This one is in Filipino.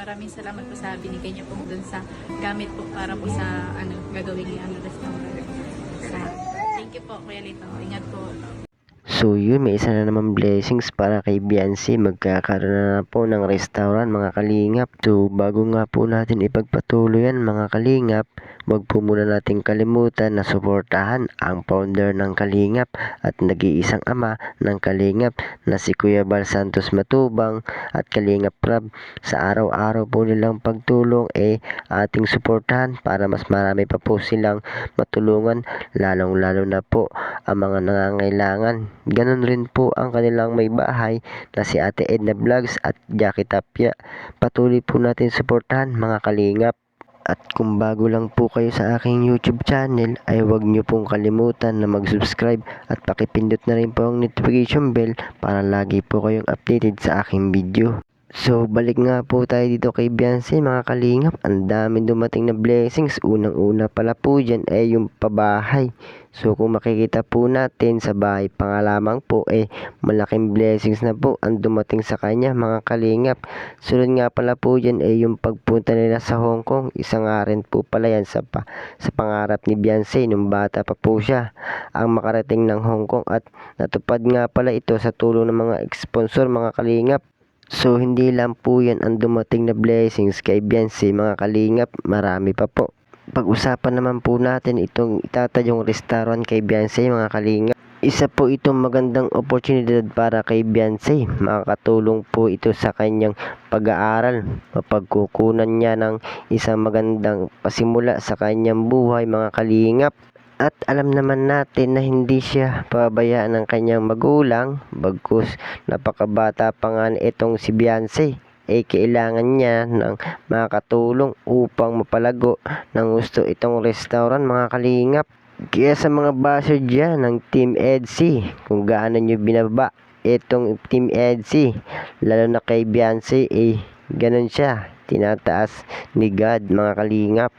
maraming salamat po sa binigay niyo po dun sa gamit po para po sa gagawin niyo restaurant. Thank you po, Kuya Lito. Ingat po. So yun, may isa na naman blessings para kay Beyonce. Magkakaroon na po ng restaurant mga kalingap. So bago nga po natin ipagpatuloy yan mga kalingap, wag po muna natin kalimutan na suportahan ang founder ng Kalingap at nag-iisang ama ng Kalingap na si Kuya Bal Santos Matubang at Kalingap Prab. Sa araw-araw po nilang pagtulong ating suportahan para mas marami pa po silang matulungan, lalong-lalo na po ang mga nangangailangan. Ganon rin po ang kanilang may bahay na si Ate Edna Vlogs at Jackie Tapia. Patuloy po natin suportahan mga kalingap. At kung bago lang po kayo sa aking YouTube channel, ay huwag nyo pong kalimutan na mag-subscribe at pakipindot na rin po ang notification bell para lagi po kayong updated sa aking video. So, balik nga po tayo dito kay Beyonce mga kalingap. Ang daming dumating na blessings. Unang-una pala po dyan ay yung pabahay. So, kung makikita po natin sa bahay pa nga lamang po malaking blessings na po ang dumating sa kanya mga kalingap. Sunod nga pala po dyan ay yung pagpunta nila sa Hong Kong. Isa nga rin po pala yan sa pangarap ni Beyonce nung bata pa po siya ang makarating ng Hong Kong, at natupad nga pala ito sa tulong ng mga sponsor mga kalingap. So, hindi lang po yan ang dumating na blessings kay Beyonce mga kalingap, marami pa po. Pag-usapan naman po natin itong itatayong restaurant kay Beyonce mga kalingap. Isa po itong magandang oportunidad para kay Beyonce. Makakatulong po ito sa kanyang pag-aaral. Mapagkukunan niya ng isang magandang pasimula sa kanyang buhay mga kalingap. At alam naman natin na hindi siya pabayaan ng kanyang magulang, bagkus napakabata pa nga itong si Beyonce. Kailangan niya ng makakatulong upang mapalago ng gusto itong restaurant mga kalingap. Kaya sa mga basher dyan ng Team EDSI, kung gaano nyo binaba itong Team EDSI, lalo na kay Beyonce, ganun siya, tinataas ni God mga kalingap.